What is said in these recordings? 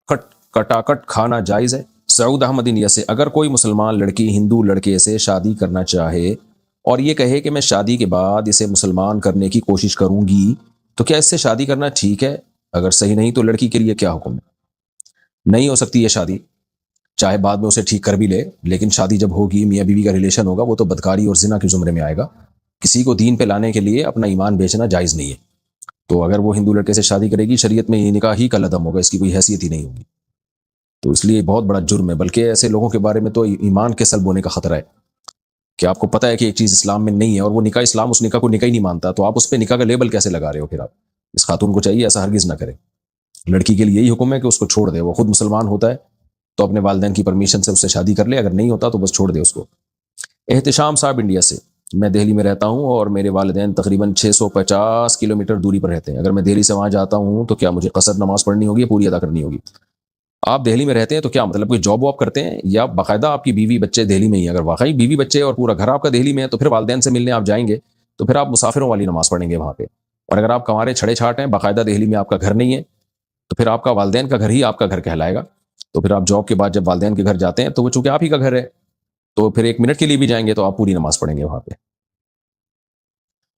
کٹاکٹ کھانا جائز ہے؟ سعود احمد انڈیا سے، اگر کوئی مسلمان لڑکی ہندو لڑکے سے شادی کرنا چاہے اور یہ کہے کہ میں شادی کے بعد اسے مسلمان کرنے کی کوشش کروں گی، تو کیا اس سے شادی کرنا ٹھیک ہے؟ اگر صحیح نہیں تو لڑکی کے لیے کیا حکم ہے؟ نہیں ہو سکتی یہ شادی، چاہے بعد میں اسے ٹھیک کر بھی لے، لیکن شادی جب ہوگی، میاں بیوی کا ریلیشن ہوگا، وہ تو بدکاری اور زنا کے زمرے میں آئے گا۔ کسی کو دین پہ لانے کے لیے اپنا ایمان بیچنا جائز نہیں ہے۔ تو اگر وہ ہندو لڑکے سے شادی کرے گی، شریعت میں یہ نکاح ہی کا لدم ہوگا، اس کی کوئی حیثیت ہی نہیں ہوگی۔ تو اس لیے بہت بڑا جرم ہے، بلکہ ایسے لوگوں کے بارے میں تو ایمان کے سلب ہونے کا خطرہ ہے کہ آپ کو پتہ ہے کہ ایک چیز اسلام میں نہیں ہے اور وہ نکاح اسلام اس نکاح کو نکاح ہی نہیں مانتا، تو آپ اس پہ نکاح کا لیبل کیسے لگا رہے ہو؟ پھر آپ اس خاتون کو چاہیے ایسا ہرگز نہ کرے۔ لڑکی کے لیے یہی حکم ہے کہ اس کو چھوڑ دے، وہ خود مسلمان ہوتا ہے تو اپنے والدین کی پرمیشن سے اس سے شادی کر لے، اگر نہیں ہوتا تو بس چھوڑ دے اس کو۔ احتشام صاحب انڈیا سے، میں دہلی میں رہتا ہوں اور میرے والدین تقریباً 650 کلومیٹر دوری پر رہتے ہیں، اگر میں دہلی سے وہاں جاتا ہوں تو کیا مجھے قصر نماز پڑھنی ہوگی یا پوری ادا کرنی ہوگی؟ آپ دہلی میں رہتے ہیں تو کیا مطلب کوئی جاب واب کرتے ہیں یا باقاعدہ آپ کی بیوی بچے دہلی میں ہی ہیں؟ اگر واقعی بیوی بچے اور پورا گھر آپ کا دہلی میں ہے تو پھر والدین سے ملنے آپ جائیں گے تو پھر آپ مسافروں والی نماز پڑھیں گے وہاں پہ۔ اور اگر آپ کنوارے چھڑے چھاٹ ہیں، باقاعدہ دہلی میں آپ کا گھر نہیں ہے، تو پھر آپ کا والدین کا گھر ہی آپ کا گھر کہلائے گا۔ تو پھر آپ جاب کے بعد جب والدین کے گھر جاتے ہیں تو وہ چونکہ آپ ہی کا گھر ہے، تو پھر ایک منٹ کے لیے بھی جائیں گے تو آپ پوری نماز پڑھیں گے وہاں پہ۔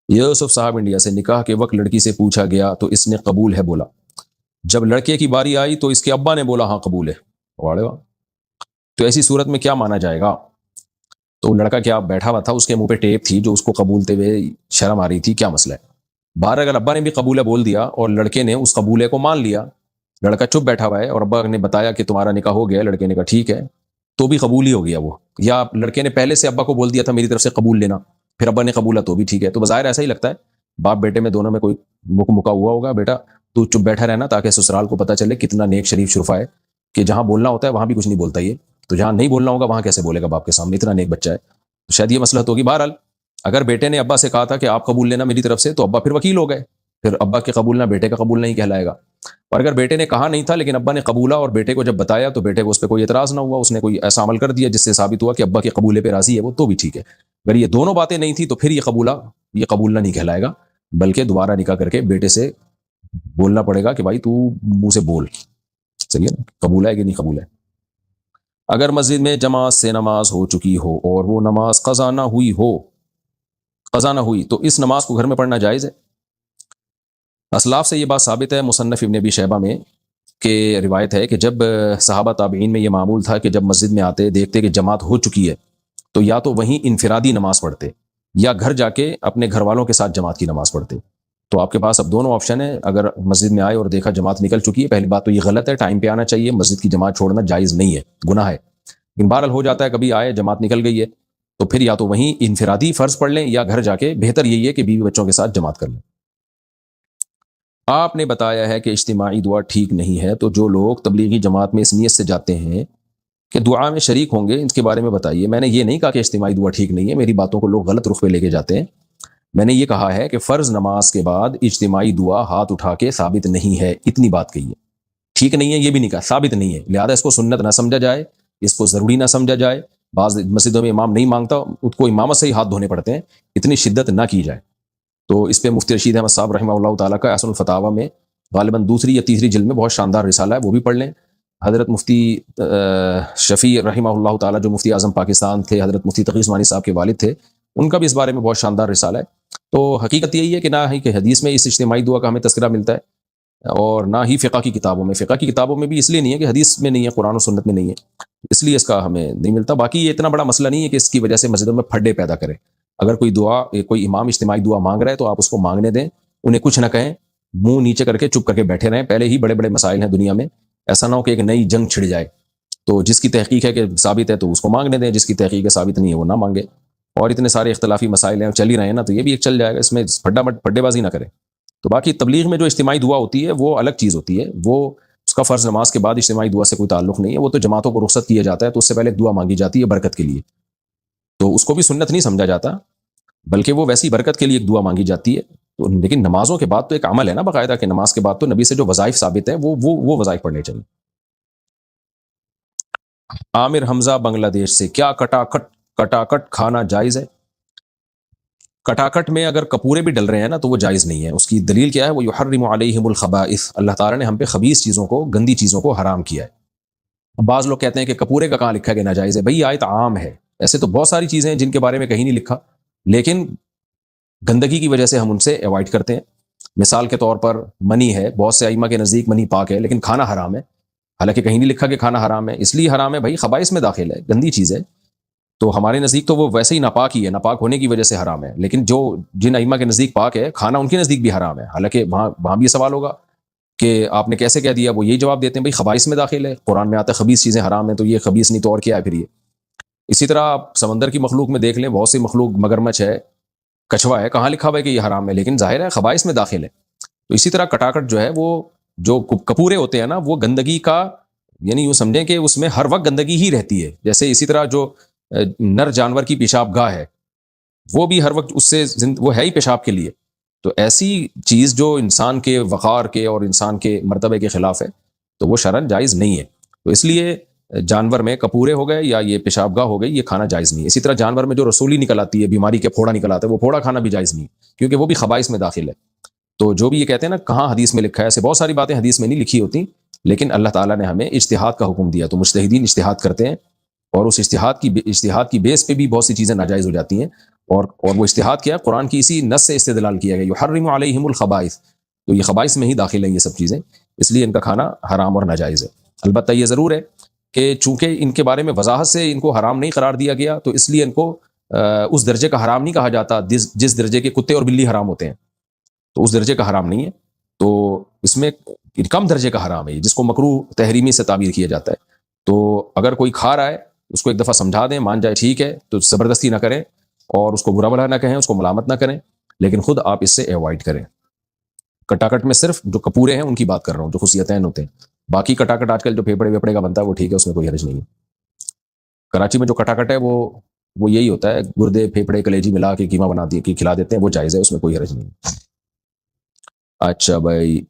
یوسف صاحب انڈیا سے، نکاح کے وقت لڑکی سے پوچھا گیا تو اس نے قبول ہے بولا، جب لڑکے کی باری آئی تو اس کے ابا نے بولا ہاں قبول ہے۔ واڑے واہ! تو ایسی صورت میں کیا مانا جائے گا؟ تو لڑکا کیا بیٹھا ہوا تھا، اس کے منہ پہ ٹیپ تھی جو اس کو قبولتے ہوئے شرم آ رہی تھی، کیا مسئلہ ہے؟ باہر اگر ابا نے بھی قبولہ بول دیا اور لڑکے نے اس قبولے کو مان لیا، لڑکا چپ بیٹھا ہوا ہے اور ابا نے بتایا کہ تمہارا نکاح ہو گیا، لڑکے نے کہا ٹھیک ہے، تو بھی قبول ہی ہو گیا وہ۔ یا لڑکے نے پہلے سے ابا کو بول دیا تھا میری طرف سے قبول لینا، پھر ابا نے قبولا تو بھی ٹھیک ہے۔ تو بظاہر ایسا ہی لگتا ہے باپ بیٹے میں دونوں میں کوئی مکا ہوا ہوگا، بیٹا تو چپ بیٹھا رہنا تاکہ سسرال کو پتہ چلے کتنا نیک شریف شرفا ہے، کہ جہاں بولنا ہوتا ہے وہاں بھی کچھ نہیں بولتا یہ، تو جہاں نہیں بولنا ہوگا وہاں کیسے بولے گا باپ کے سامنے، اتنا نیک بچہ ہے۔ تو شاید یہ مسئلہ ہوگی۔ بہرحال اگر بیٹے نے ابا سے کہا تھا کہ آپ قبول لینا میری طرف سے، تو ابا پھر وکیل ہو گئے، پھر ابا کے قبولنا بیٹے کا قبول نہیں کہلائے گا۔ اور اگر بیٹے نے کہا نہیں تھا لیکن ابا نے قبولا اور بیٹے کو جب بتایا تو بیٹے کو اس پہ کوئی اعتراض نہ ہوا، اس نے کوئی ایسا عمل کر دیا جس سے ثابت ہوا کہ ابا کے قبولے پہ راضی ہے وہ، تو بھی ٹھیک ہے۔ اگر یہ دونوں باتیں نہیں تھی تو پھر یہ قبولنا نہیں کہلائے گا، بلکہ دوبارہ نکاح کر کے بیٹے سے بولنا پڑے گا کہ بھائی تو منہ سے بول، صحیح ہے نا، قبول ہے کہ نہیں قبول ہے۔ اگر مسجد میں جماعت سے نماز ہو چکی ہو اور وہ نماز قضا نہ ہوئی تو اس نماز کو گھر میں پڑھنا جائز ہے؟ اسلاف سے یہ بات ثابت ہے، مصنف ابن ابی شیبہ میں کہ روایت ہے کہ جب صحابہ تابعین میں یہ معمول تھا کہ جب مسجد میں آتے دیکھتے کہ جماعت ہو چکی ہے تو یا تو وہیں انفرادی نماز پڑھتے یا گھر جا کے اپنے گھر والوں کے ساتھ جماعت کی نماز پڑھتے۔ تو آپ کے پاس اب دونوں آپشن ہیں، اگر مسجد میں آئے اور دیکھا جماعت نکل چکی ہے، پہلی بات تو یہ غلط ہے، ٹائم پہ آنا چاہیے، مسجد کی جماعت چھوڑنا جائز نہیں ہے، گناہ ہے۔ لیکن بہرحال ہو جاتا ہے کبھی آئے جماعت نکل گئی ہے تو پھر یا تو وہیں انفرادی فرض پڑھ لیں یا گھر جا کے، بہتر یہی ہے کہ بیوی بچوں کے ساتھ جماعت کر لیں۔ آپ نے بتایا ہے کہ اجتماعی دعا ٹھیک نہیں ہے، تو جو لوگ تبلیغی جماعت میں اس نیت سے جاتے ہیں کہ دعا میں شریک ہوں گے، ان کے بارے میں بتائیے۔ میں نے یہ نہیں کہا کہ اجتماعی دعا ٹھیک نہیں ہے، میری باتوں کو لوگ غلط رخ پہ لے کے جاتے ہیں۔ میں نے یہ کہا ہے کہ فرض نماز کے بعد اجتماعی دعا ہاتھ اٹھا کے ثابت نہیں ہے، اتنی بات کہی ہے۔ ٹھیک نہیں ہے یہ بھی نہیں کہا، ثابت نہیں ہے، لہذا اس کو سنت نہ سمجھا جائے، اس کو ضروری نہ سمجھا جائے۔ بعض مسجدوں میں امام نہیں مانگتا، اس کو امامت سے ہی ہاتھ دھونے پڑتے ہیں، اتنی شدت نہ کی جائے۔ تو اس پہ مفتی رشید احمد صاحب رحمہ اللہ تعالیٰ کا احسن الفتاوی میں غالباً دوسری یا تیسری جلد میں بہت شاندار رسالہ ہے، وہ بھی پڑھ لیں۔ حضرت مفتی شفیع رحمہ اللہ تعالیٰ جو مفتی اعظم پاکستان تھے، حضرت مفتی تقی عثمانی صاحب کے والد تھے، ان کا بھی اس بارے میں بہت شاندار رسالہ ہے۔ تو حقیقت یہی ہے کہ نہ ہی کہ حدیث میں اس اجتماعی دعا کا ہمیں تذکرہ ملتا ہے اور نہ ہی فقہ کی کتابوں میں۔ فقہ کی کتابوں میں بھی اس لیے نہیں ہے کہ حدیث میں نہیں ہے، قرآن و سنت میں نہیں ہے، اس لیے اس کا ہمیں نہیں ملتا۔ باقی یہ اتنا بڑا مسئلہ نہیں ہے کہ اس کی وجہ سے مسجدوں میں پھڈے پیدا کرے۔ اگر کوئی امام اجتماعی دعا مانگ رہا ہے تو آپ اس کو مانگنے دیں، انہیں کچھ نہ کہیں، منہ نیچے کر کے چپ کر کے بیٹھے رہیں۔ پہلے ہی بڑے بڑے مسائل ہیں دنیا میں، ایسا نہ ہو کہ ایک نئی جنگ چھڑ جائے۔ تو جس کی تحقیق ہے کہ ثابت ہے تو اس کو مانگنے دیں، جس کی تحقیق ہے ثابت نہیں ہے وہ نہ مانگے۔ اور اتنے سارے اختلافی مسائل ہیں چل ہی رہے ہیں نا، تو یہ بھی ایک چل جائے گا، اس میں پھڈے بازی نہ کرے۔ تو باقی تبلیغ میں جو اجتماعی دعا ہوتی ہے وہ الگ چیز ہوتی ہے، وہ اس کا فرض نماز کے بعد اجتماعی دعا سے کوئی تعلق نہیں ہے، وہ تو جماعتوں کو رخصت کیا جاتا ہے تو اس سے پہلے ایک دعا مانگی جاتی ہے برکت کے لیے، تو اس کو بھی سنت نہیں سمجھا جاتا، بلکہ وہ ویسی برکت کے لیے ایک دعا مانگی جاتی ہے۔ تو لیکن نمازوں کے بعد تو ایک عمل ہے نا باقاعدہ، کہ نماز کے بعد تو نبی سے جو وظائف ثابت ہیں وہ وظائف پڑھنے چاہیے۔ عامر حمزہ بنگلہ دیش سے، کیا کٹاکٹ کھانا جائز ہے؟ کٹاکٹ میں اگر کپورے بھی ڈل رہے ہیں نا تو وہ جائز نہیں ہے. اس کی دلیل کیا ہے؟ وہ یحرم علیہم الخبائث، اللہ تعالیٰ نے ہم پہ خبیث چیزوں کو، گندی چیزوں کو حرام کیا ہے. بعض لوگ کہتے ہیں کہ کپورے کا کہاں لکھا ہے کہ ناجائز ہے؟ بھئی آیت عام ہے، ایسے تو بہت ساری چیزیں ہیں جن کے بارے میں کہیں نہیں لکھا، لیکن گندگی کی وجہ سے ہم ان سے ایوائڈ کرتے ہیں. مثال کے طور پر منی ہے، بہت سے ائمہ کے نزدیک منی پاک ہے لیکن کھانا حرام ہے، حالانکہ کہیں نہیں لکھا کہ کھانا حرام ہے. اس لیے حرام ہے بھائی خبائث میں داخل ہے، گندی چیز ہے، تو ہمارے نزدیک تو وہ ویسے ہی ناپاک ہی ہے، ناپاک ہونے کی وجہ سے حرام ہے. لیکن جن ائمہ کے نزدیک پاک ہے، کھانا ان کے نزدیک بھی حرام ہے. حالانکہ وہاں بھی سوال ہوگا کہ آپ نے کیسے کہہ دیا؟ وہ یہی جواب دیتے ہیں بھائی خبائث میں داخل ہے، قرآن میں آتا ہے خبیث چیزیں حرام ہیں، تو یہ خبیث نہیں تو اور کیا ہے پھر یہ. اسی طرح آپ سمندر کی مخلوق میں دیکھ لیں، بہت سی مخلوق، مگرمچھ ہے، کچھوا ہے، کہاں لکھا ہوا ہے کہ یہ حرام ہے؟ لیکن ظاہر ہے خبائث میں داخل ہے. تو اسی طرح کٹاکٹ جو ہے، وہ جو کپورے ہوتے ہیں نا، وہ گندگی کا، یعنی یوں سمجھیں کہ اس میں ہر وقت گندگی ہی رہتی ہے. جیسے اسی طرح جو نر جانور کی پیشاب گاہ ہے، وہ بھی ہر وقت اس سے وہ ہے ہی پیشاب کے لیے. تو ایسی چیز جو انسان کے وقار کے اور انسان کے مرتبے کے خلاف ہے، تو وہ شرعاً جائز نہیں ہے. تو اس لیے جانور میں کپورے ہو گئے یا یہ پیشاب گاہ ہو گئی، یہ کھانا جائز نہیں ہے. اسی طرح جانور میں جو رسولی نکل آتی ہے، بیماری کے پھوڑا نکل آتا ہے، وہ پھوڑا کھانا بھی جائز نہیں ہے، کیونکہ وہ بھی خبائث میں داخل ہے. تو جو بھی یہ کہتے ہیں نا کہاں حدیث میں لکھا ہے، ایسے بہت ساری باتیں حدیث میں نہیں لکھی ہوتی، لیکن اللہ تعالیٰ نے ہمیں اجتہاد کا حکم دیا، تو مجتہدین اجتہاد کرتے ہیں، اور اس اجتہاد کی بیس پہ بھی بہت سی چیزیں ناجائز ہو جاتی ہیں. اور وہ اجتہاد کیا ہے؟ قرآن کی اسی نص سے استدلال کیا گیا، یحرم علیہم الخبائث، تو یہ خبائث میں ہی داخل ہیں یہ سب چیزیں، اس لیے ان کا کھانا حرام اور ناجائز ہے. البتہ یہ ضرور ہے کہ چونکہ ان کے بارے میں وضاحت سے ان کو حرام نہیں قرار دیا گیا، تو اس لیے ان کو اس درجے کا حرام نہیں کہا جاتا جس درجے کے کتے اور بلی حرام ہوتے ہیں، تو اس درجے کا حرام نہیں ہے. تو اس میں کم درجے کا حرام ہے جس کو مکروہ تحریمی سے تعبیر کیا جاتا ہے. تو اگر کوئی کھا رہا ہے اس کو ایک دفعہ سمجھا دیں، مان جائے ٹھیک ہے، تو زبردستی نہ کریں اور اس کو برا بھلا نہ کہیں، اس کو ملامت نہ کریں، لیکن خود آپ اس سے ایوائڈ کریں. کٹاکٹ میں صرف جو کپورے ہیں ان کی بات کر رہا ہوں، جو خصیتین ہوتے ہیں. باقی کٹاکٹ آج کل جو پھیپڑے ویپڑے کا بنتا ہے وہ ٹھیک ہے، اس میں کوئی حرج نہیں ہے. کراچی میں جو کٹاکٹ ہے وہ یہی ہوتا ہے، گردے پھیپڑے کلیجی ملا کے قیمہ بنا دیے کہ کھلا دیتے ہیں، وہ جائز ہے، اس میں کوئی حرج نہیں ہے. اچھا بھائی،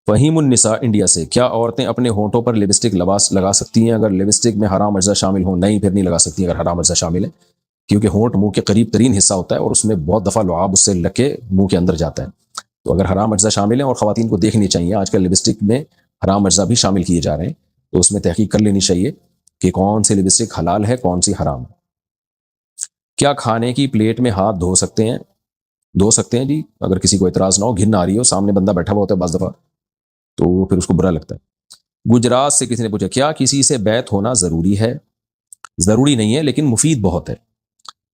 فہیم النساء انڈیا سے، کیا عورتیں اپنے ہونٹوں پر لپسٹک لگا سکتی ہیں اگر لپسٹک میں حرام اجزاء شامل ہوں؟ نہیں، پھر نہیں لگا سکتی اگر حرام اجزاء شامل ہیں، کیونکہ ہونٹ منہ کے قریب ترین حصہ ہوتا ہے اور اس میں بہت دفعہ لعاب اس سے لگ کے منہ کے اندر جاتا ہے. تو اگر حرام اجزاء شامل ہیں، اور خواتین کو دیکھنی چاہیے، آج کل لپسٹک میں حرام اجزاء بھی شامل کیے جا رہے ہیں، تو اس میں تحقیق کر لینی چاہیے کہ کون سی لپسٹک حلال ہے، کون سی حرام ہے. کیا کھانے کی پلیٹ میں ہاتھ دھو سکتے ہیں جی، اگر کسی کو اعتراض نہ ہو، گھن آ رہی ہو، سامنے بندہ بیٹھا ہوا ہوتا ہے بعض دفعہ، تو پھر اس کو برا لگتا ہے. گجرات سے کسی نے پوچھا، کیا کسی سے بیعت ہونا ضروری ہے؟ ضروری نہیں ہے لیکن مفید بہت ہے.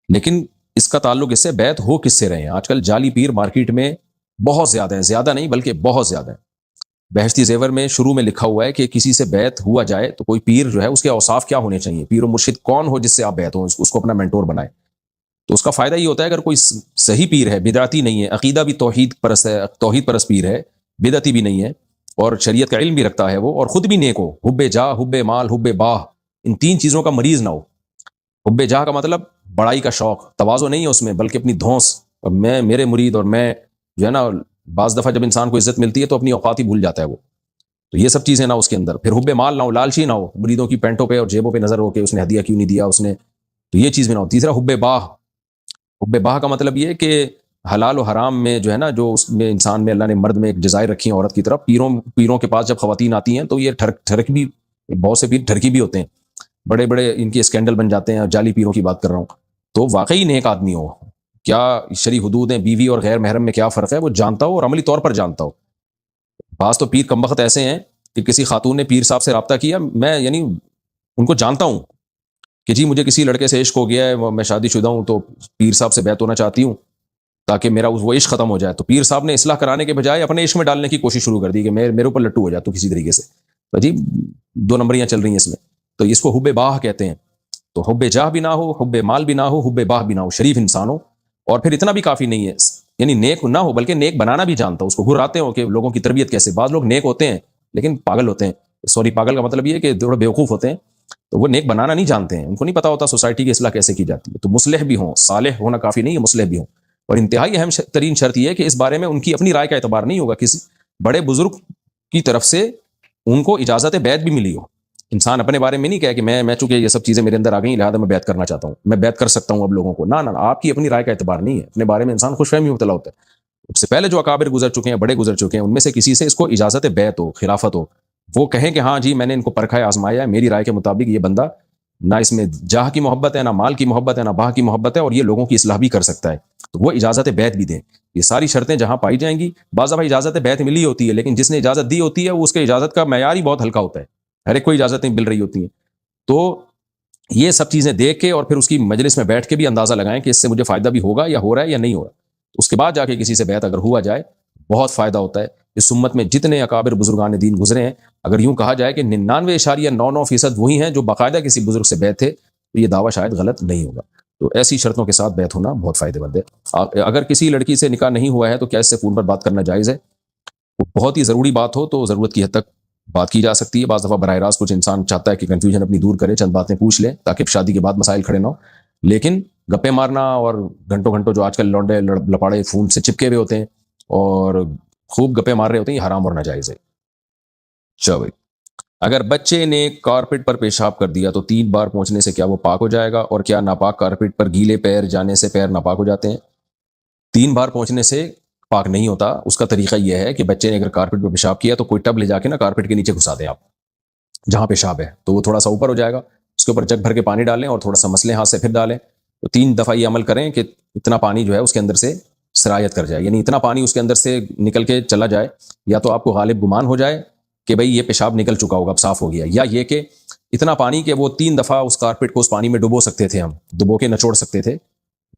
لیکن اس کا تعلق اس سے بیعت ہو کس سے رہے ہیں. آج کل جعلی پیر مارکیٹ میں بہت زیادہ ہیں، زیادہ نہیں بلکہ بہت زیادہ ہیں. بہشتی زیور میں شروع میں لکھا ہوا ہے کہ کسی سے بیعت ہوا جائے تو کوئی پیر جو ہے اس کے اوصاف کیا ہونے چاہیے، پیر و مرشد کون ہو جس سے آپ بیعت ہو، اس کو اپنا مینٹور بنائیں. تو اس کا فائدہ یہ ہوتا ہے اگر کوئی صحیح پیر ہے، بدعتی نہیں ہے، عقیدہ بھی توحید پرست ہے، توحید پرست پیر ہے، بدعتی بھی نہیں ہے، اور شریعت کا علم بھی رکھتا ہے وہ، اور خود بھی نیک ہو، حب جاہ، حب مال، حب باہ، ان تین چیزوں کا مریض نہ ہو. حب جاہ کا مطلب بڑائی کا شوق، تواضع نہیں ہے اس میں بلکہ اپنی دھونس، اور میں میرے مرید، اور میں جو ہے نا، بعض دفعہ جب انسان کو عزت ملتی ہے تو اپنی اوقات ہی بھول جاتا ہے وہ. تو یہ سب چیزیں نہ اس کے اندر. پھر حب مال نہ ہو، لالچی نہ ہو، مریدوں کی پینٹوں پہ اور جیبوں پہ نظر ہو کہ اس نے ہدیہ کیوں نہیں دیا اس نے، تو یہ چیز بھی نہ ہو. تیسرا حب باہ. حب باہ کا مطلب یہ ہے کہ حلال و حرام میں جو ہے نا، جو اس میں انسان میں اللہ نے مرد میں ایک جزائر رکھی ہیں عورت کی طرف. پیروں کے پاس جب خواتین آتی ہیں تو یہ ٹھرک بھی، بہت سے پیر ٹھرکی بھی ہوتے ہیں، بڑے بڑے ان کے اسکینڈل بن جاتے ہیں، جعلی پیروں کی بات کر رہا ہوں. تو واقعی نیک آدمی ہو، کیا شرعی حدود ہیں، بیوی اور غیر محرم میں کیا فرق ہے، وہ جانتا ہو اور عملی طور پر جانتا ہو. بعض تو پیر کم بخت ایسے ہیں کہ کسی خاتون نے پیر صاحب سے رابطہ کیا، میں یعنی ان کو جانتا ہوں کہ جی مجھے کسی لڑکے سے عشق ہو گیا ہے، میں شادی شدہ ہوں، تو پیر صاحب سے بیعت ہونا چاہتی ہوں تاکہ میرا وہ عشق ختم ہو جائے. تو پیر صاحب نے اصلاح کرانے کے بجائے اپنے عشق میں ڈالنے کی کوشش شروع کر دی کہ میرے اوپر لٹو ہو جائے تو کسی طریقے سے. تو جی دو نمبریاں چل رہی ہیں اس میں. تو اس کو حب باہ کہتے ہیں. تو حب جاہ بھی نہ ہو، حب مال بھی نہ ہو، حب باہ بھی نہ ہو، شریف انسان ہو. اور پھر اتنا بھی کافی نہیں ہے، یعنی نیک نہ ہو بلکہ نیک بنانا بھی جانتا ہو. اس کو گھراتے ہو کہ لوگوں کی تربیت کیسے. بعض لوگ نیک ہوتے ہیں لیکن پاگل ہوتے ہیں. سوری، پاگل کا مطلب یہ ہے کہ تھوڑے بیوقوف ہوتے ہیں، تو وہ نیک بنانا نہیں جانتے ہیں، ان کو نہیں پتا ہوتا سوسائٹی کی اصلاح کیسے کی جاتی ہے. تو مصلح بھی ہوں، صالح ہونا کافی نہیں ہے، مصلح بھی ہوں. اور انتہائی اہم ترین شرط یہ ہے کہ اس بارے میں ان کی اپنی رائے کا اعتبار نہیں ہوگا، کسی بڑے بزرگ کی طرف سے ان کو اجازت بیعت بھی ملی ہو. انسان اپنے بارے میں نہیں کہے کہ میں چونکہ یہ سب چیزیں میرے اندر آ گئی لہٰذا میں بیعت کرنا چاہتا ہوں، میں بیعت کر سکتا ہوں اب لوگوں کو، نہ آپ کی اپنی رائے کا اعتبار نہیں ہے، اپنے بارے میں انسان خوش فہمی مبتلا ہوتا ہے۔ اس سے پہلے جو اکابر گزر چکے ہیں، بڑے گزر چکے ہیں، ان میں سے کسی سے اس کو اجازت بیعت ہو، خلافت ہو، وہ کہیں کہ ہاں جی میں نے ان کو پرکھا ہے، آزمایا ہے، میری رائے کے مطابق یہ بندہ نہ اس میں جاہ کی محبت ہے، نہ مال کی محبت ہے، نہ باہ کی محبت ہے، اور یہ لوگوں کی اصلاح بھی کر سکتا ہے، تو وہ اجازت بیعت بھی دیں۔ یہ ساری شرطیں جہاں پائی جائیں گی، بعض دفعہ اجازت بیعت ملی ہوتی ہے لیکن جس نے اجازت دی ہوتی ہے وہ اس کے اجازت کا معیار ہی بہت ہلکا ہوتا ہے، ہر ایک کو اجازت نہیں مل رہی ہوتی ہیں۔ تو یہ سب چیزیں دیکھ کے اور پھر اس کی مجلس میں بیٹھ کے بھی اندازہ لگائیں کہ اس سے مجھے فائدہ بھی ہوگا یا ہو رہا ہے یا نہیں ہو رہا، اس کے بعد جا کے کسی سے بیعت اگر ہوا جائے بہت فائدہ ہوتا ہے۔ اس امت میں جتنے اکابر بزرگان دین گزرے ہیں، اگر یوں کہا جائے کہ 99.99% وہی ہیں جو باقاعدہ کسی بزرگ سے بیعت تھے، تو یہ دعویٰ شاید غلط نہیں ہوگا۔ تو ایسی شرطوں کے ساتھ بیعت ہونا بہت فائدہ مند ہے۔ اگر کسی لڑکی سے نکاح نہیں ہوا ہے تو کیا اس سے فون پر بات کرنا جائز ہے؟ بہت ہی ضروری بات ہو تو ضرورت کی حد تک بات کی جا سکتی ہے۔ بعض دفعہ براہ راست کچھ انسان چاہتا ہے کہ کنفیوژن اپنی دور کرے، چند باتیں پوچھ لے تاکہ شادی کے بعد مسائل کھڑے نہ ہو، لیکن گپے مارنا اور گھنٹوں گھنٹوں جو آج کل لونڈے لپاڑے فون سے چپکے ہوئے ہوتے ہیں اور خوب گپے مار رہے ہوتے ہیں، یہ حرام اور ناجائز ہے۔ چلو بھائی، اگر بچے نے کارپیٹ پر پیشاب کر دیا تو 3 بار پہنچنے سے کیا وہ پاک ہو جائے گا، اور کیا ناپاک کارپیٹ پر گیلے پیر جانے سے پیر ناپاک ہو جاتے ہیں؟ 3 بار پہنچنے سے پاک نہیں ہوتا۔ اس کا طریقہ یہ ہے کہ بچے نے اگر کارپیٹ پر پیشاب کیا تو کوئی ٹب لے جا کے نا کارپیٹ کے نیچے گھسا دیں آپ، جہاں پیشاب ہے تو وہ تھوڑا سا اوپر ہو جائے گا، اس کے اوپر جگ بھر کے پانی ڈالیں اور تھوڑا سا مسلیں ہاتھ سے پھر ڈالیں، تو 3 دفعہ یہ عمل کریں کہ اتنا پانی جو ہے اس کے اندر سے سرایت کر جائے، یعنی اتنا پانی اس کے اندر سے نکل کے چلا جائے، یا تو آپ کو غالب گمان ہو جائے کہ بھئی یہ پیشاب نکل چکا ہوگا، اب صاف ہو گیا، یا یہ کہ اتنا پانی کہ وہ 3 دفعہ اس کارپیٹ کو اس پانی میں ڈبو سکتے تھے، ہم ڈبو کے نچوڑ سکتے تھے،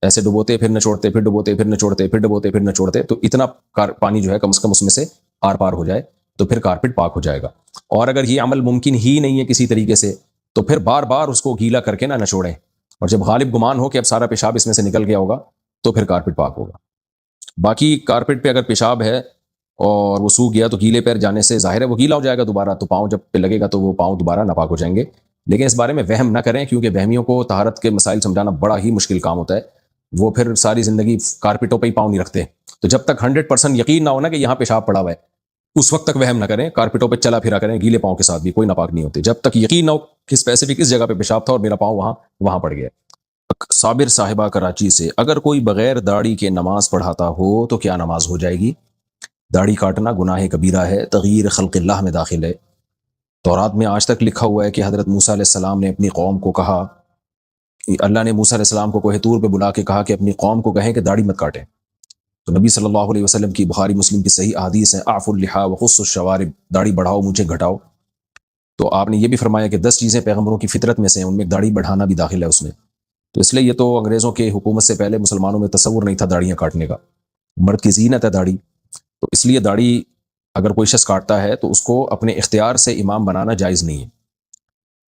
ایسے ڈبوتے پھر نچوڑتے، پھر ڈبوتے پھر نچوڑتے، پھر ڈبوتے پھر نچوڑتے، تو اتنا پانی جو ہے کم از کم اس میں سے آر پار ہو جائے تو پھر کارپیٹ پاک ہو جائے گا۔ اور اگر یہ عمل ممکن ہی نہیں ہے کسی طریقے سے تو پھر بار بار اس کو گیلا کر کے نہ نچوڑیں، اور جب غالب گمان ہو کہ اب سارا پیشاب اس میں سے نکل گیا ہوگا تو پھر کارپیٹ پاک ہوگا۔ باقی کارپیٹ پہ اگر پیشاب ہے اور وہ سوکھ گیا تو گیلے پیر جانے سے ظاہر ہے وہ گیلا ہو جائے گا دوبارہ، تو پاؤں جب پہ لگے گا تو وہ پاؤں دوبارہ ناپاک ہو جائیں گے، لیکن اس بارے میں وہم نہ کریں کیونکہ وہمیوں کو طہارت کے مسائل سمجھانا بڑا ہی مشکل کام ہوتا ہے، وہ پھر ساری زندگی کارپیٹوں پہ ہی پاؤں نہیں رکھتے، تو جب تک 100% یقین نہ ہونا کہ یہاں پیشاب پڑا ہوا ہے اس وقت تک وہم نہ کریں، کارپیٹوں پہ چلا پھرا کریں گیلے پاؤں کے ساتھ بھی کوئی ناپاک نہیں ہوتے، جب تک یقین نہ ہو کہ اسپیسیفک اس جگہ پہ پیشاب تھا اور میرا پاؤں وہاں پڑ گیا۔ صابر صاحبہ کراچی سے، اگر کوئی بغیر داڑھی کے نماز پڑھاتا ہو تو کیا نماز ہو جائے گی؟ داڑھی کاٹنا گناہ کبیرہ ہے، تغییر خلق اللہ میں داخل ہے۔ تورات میں آج تک لکھا ہوا ہے کہ حضرت موسیٰ علیہ السلام نے اپنی قوم کو کہا، اللہ نے موسیٰ علیہ السلام کو کوہ طور پہ بلا کے کہا کہ اپنی قوم کو کہیں کہ داڑھی مت کاٹیں، تو نبی صلی اللہ علیہ وسلم کی بخاری مسلم کی صحیح احادیث ہے، اعفوا اللحیٰ وقصوا الشوارب، داڑھی بڑھاؤ مونچھیں گھٹاؤ، تو آپ نے یہ بھی فرمایا کہ 10 چیزیں پیغمبروں کی فطرت میں سے ہیں، ان میں داڑھی بڑھانا بھی داخل ہے اس میں، تو اس لیے یہ تو انگریزوں کے حکومت سے پہلے مسلمانوں میں تصور نہیں تھا داڑیاں کاٹنے کا، مرد کی زینت ہے داڑھی، تو اس لیے داڑھی اگر کوئی شخص کاٹتا ہے تو اس کو اپنے اختیار سے امام بنانا جائز نہیں ہے۔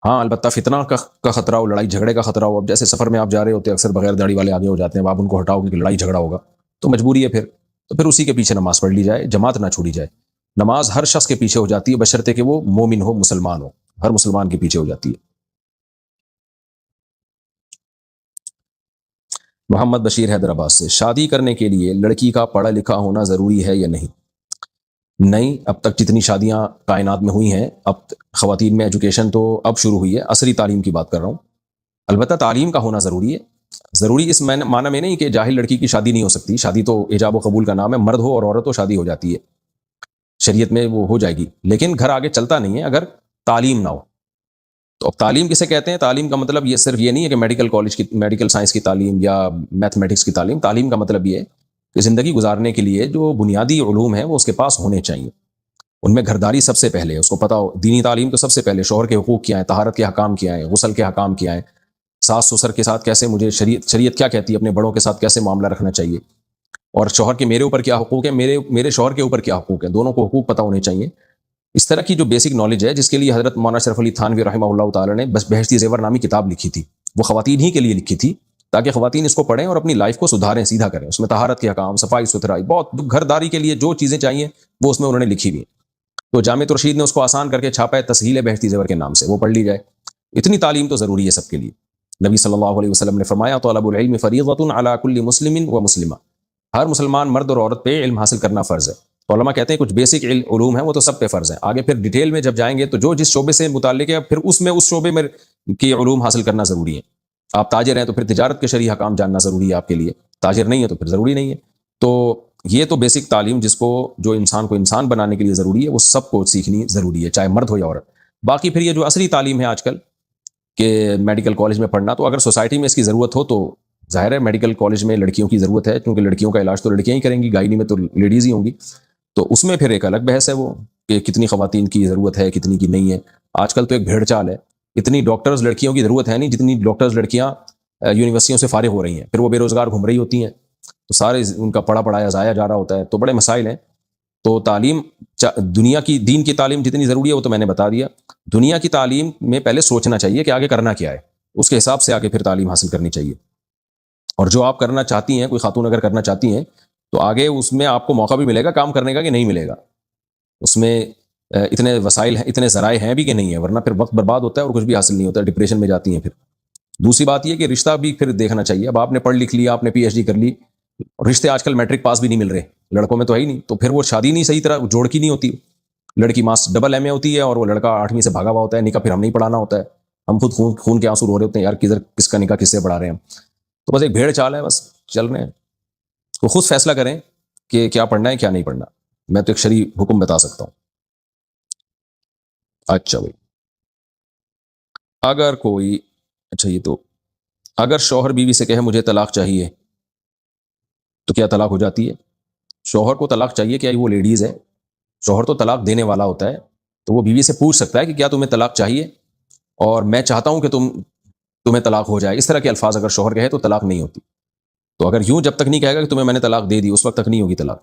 ہاں البتہ فتنہ کا خطرہ ہو، لڑائی جھگڑے کا خطرہ ہو، اب جیسے سفر میں آپ جا رہے ہوتے ہیں اکثر بغیر داڑھی والے آگے ہو جاتے ہیں، اب آپ ان کو ہٹاؤ گے کہ لڑائی جھگڑا ہوگا تو مجبوری ہے پھر اسی کے پیچھے نماز پڑھ لی جائے، جماعت نہ چھوڑی جائے۔ نماز ہر شخص کے پیچھے ہو جاتی ہے بشرطے کہ وہ مومن ہو، مسلمان ہو، ہر مسلمان کے پیچھے ہو جاتی ہے۔ محمد بشیر حیدرآباد سے، شادی کرنے کے لیے لڑکی کا پڑھا لکھا ہونا ضروری ہے یا نہیں؟ نہیں، اب تک جتنی شادیاں کائنات میں ہوئی ہیں، اب خواتین میں ایجوکیشن تو اب شروع ہوئی ہے، عصری تعلیم کی بات کر رہا ہوں، البتہ تعلیم کا ہونا ضروری ہے، ضروری اس معنی میں نہیں کہ جاہل لڑکی کی شادی نہیں ہو سکتی، شادی تو ایجاب و قبول کا نام ہے، مرد ہو اور عورت ہو شادی ہو جاتی ہے، شریعت میں وہ ہو جائے گی، لیکن گھر آگے چلتا نہیں ہے اگر تعلیم نہ ہو۔ تو اب تعلیم کسے کہتے ہیں؟ تعلیم کا مطلب یہ صرف یہ نہیں ہے کہ میڈیکل کالج کی میڈیکل سائنس کی تعلیم یا میتھمیٹکس کی تعلیم، تعلیم کا مطلب یہ ہے کہ زندگی گزارنے کے لیے جو بنیادی علوم ہیں وہ اس کے پاس ہونے چاہیے، ان میں گھرداری سب سے پہلے، اس کو پتہ ہو دینی تعلیم تو سب سے پہلے، شوہر کے حقوق کیا ہیں، طہارت کے حکام کیا ہیں، غسل کے حکام کیا ہیں، ساس سسر کے ساتھ کیسے مجھے شریعت کیا کہتی ہے، اپنے بڑوں کے ساتھ کیسے معاملہ رکھنا چاہیے، اور شوہر کے میرے اوپر کیا حقوق ہیں، میرے شوہر کے اوپر کیا حقوق ہیں، دونوں کو حقوق پتہ ہونے چاہیے۔ اس طرح کی جو بیسک نالج ہے جس کے لیے حضرت مولانا شرف علی تھانوی رحمہ اللہ تعالی نے بس بہشتی زیور نامی کتاب لکھی تھی، وہ خواتین ہی کے لیے لکھی تھی تاکہ خواتین اس کو پڑھیں اور اپنی لائف کو سدھاریں، سیدھا کریں، اس میں طہارت کے حکام، صفائی ستھرائی، بہت گھرداری کے لیے جو چیزیں چاہیے وہ اس میں انہوں نے لکھی ہوئی، تو جامع رشید نے اس کو آسان کر کے چھاپا ہے تسہیل بہشتی زیور کے نام سے، وہ پڑھ لی جائے۔ اتنی تعلیم تو ضروری ہے سب کے لیے، نبی صلی اللہ علیہ وسلم نے فرمایا طلب العلم فریضۃ علی کل مسلم و مسلمہ، ہر مسلمان مرد اور عورت پہ علم حاصل کرنا فرض ہے۔ تو علماء کہتے ہیں کچھ بیسک علوم ہیں وہ تو سب پہ فرض ہیں، آگے پھر ڈیٹیل میں جب جائیں گے تو جو جس شعبے سے متعلق ہے پھر اس شعبے میں کی علوم حاصل کرنا ضروری ہے. آپ تاجر ہیں تو پھر تجارت کے شرعی احکام جاننا ضروری ہے آپ کے لیے، تاجر نہیں ہے تو پھر ضروری نہیں ہے. تو یہ تو بیسک تعلیم جس کو جو انسان کو انسان بنانے کے لیے ضروری ہے وہ سب کو سیکھنی ضروری ہے، چاہے مرد ہو یا عورت. باقی پھر یہ جو عصری تعلیم ہے آج کل کہ میڈیکل کالج میں پڑھنا، تو اگر سوسائٹی میں اس کی ضرورت ہو تو ظاہر ہے میڈیکل کالج میں لڑکیوں کی ضرورت ہے، کیونکہ لڑکیوں کا علاج تو لڑکیاں ہی کریں گی، گائنی میں تو لیڈیز ہی ہوں گی. تو اس میں پھر ایک الگ بحث ہے وہ کہ کتنی خواتین کی ضرورت ہے کتنی کی نہیں ہے. آج کل تو ایک بھیڑ چال ہے، اتنی ڈاکٹرز لڑکیوں کی ضرورت ہے نہیں جتنی ڈاکٹرز لڑکیاں یونیورسٹیوں سے فارغ ہو رہی ہیں، پھر وہ بے روزگار گھوم رہی ہوتی ہیں، تو سارے ان کا پڑھایا ضائع جا رہا ہوتا ہے. تو بڑے مسائل ہیں. تو تعلیم دنیا کی دین کی تعلیم جتنی ضروری ہے وہ تو میں نے بتا دیا. دنیا کی تعلیم میں پہلے سوچنا چاہیے کہ آگے کرنا کیا ہے، اس کے حساب سے آگے پھر تعلیم حاصل کرنی چاہیے. اور جو آپ کرنا چاہتی ہیں، کوئی خاتون اگر کرنا چاہتی ہیں تو آگے اس میں آپ کو موقع بھی ملے گا کام کرنے کا کہ نہیں ملے گا. اس میں اتنے وسائل ہیں، اتنے ذرائع ہیں بھی کہ نہیں ہے، ورنہ پھر وقت برباد ہوتا ہے اور کچھ بھی حاصل نہیں ہوتا ہے، ڈپریشن میں جاتی ہیں. پھر دوسری بات یہ کہ رشتہ بھی پھر دیکھنا چاہیے. اب آپ نے پڑھ لکھ لیا، آپ نے پی ایچ ڈی کر لی، رشتے آج کل میٹرک پاس بھی نہیں مل رہے، لڑکوں میں تو ہے ہی نہیں، تو پھر وہ شادی نہیں صحیح طرح جوڑ کی نہیں ہوتی. لڑکی ماس ڈبل ایم اے ہوتی ہے اور وہ لڑکا 8ویں سے بھاگا ہوا ہوتا ہے، نکاح پھر ہم نہیں پڑھانا ہوتا ہے، ہم خود خون کے آنسو رو رہے ہوتے ہیں یار کدھر کس کا نکاح کس سے پڑھا رہے ہیں. تو بس ایک بھیڑ چال ہے، بس چل رہے ہیں. وہ خود فیصلہ کریں کہ کیا پڑھنا ہے کیا نہیں پڑھنا. میں تو ایک شرعی حکم بتا سکتا ہوں. اچھا بھائی، اگر کوئی یہ تو اگر شوہر بیوی سے کہے مجھے طلاق چاہیے تو کیا طلاق ہو جاتی ہے؟ شوہر کو طلاق چاہیے کیا وہ لیڈیز ہے؟ شوہر تو طلاق دینے والا ہوتا ہے، تو وہ بیوی سے پوچھ سکتا ہے کہ کیا تمہیں طلاق چاہیے، اور میں چاہتا ہوں کہ تمہیں طلاق ہو جائے. اس طرح کے الفاظ اگر شوہر کہے تو طلاق نہیں ہوتی. تو اگر یوں جب تک نہیں کہے گا کہ تمہیں میں نے طلاق دے دی اس وقت تک نہیں ہوگی طلاق.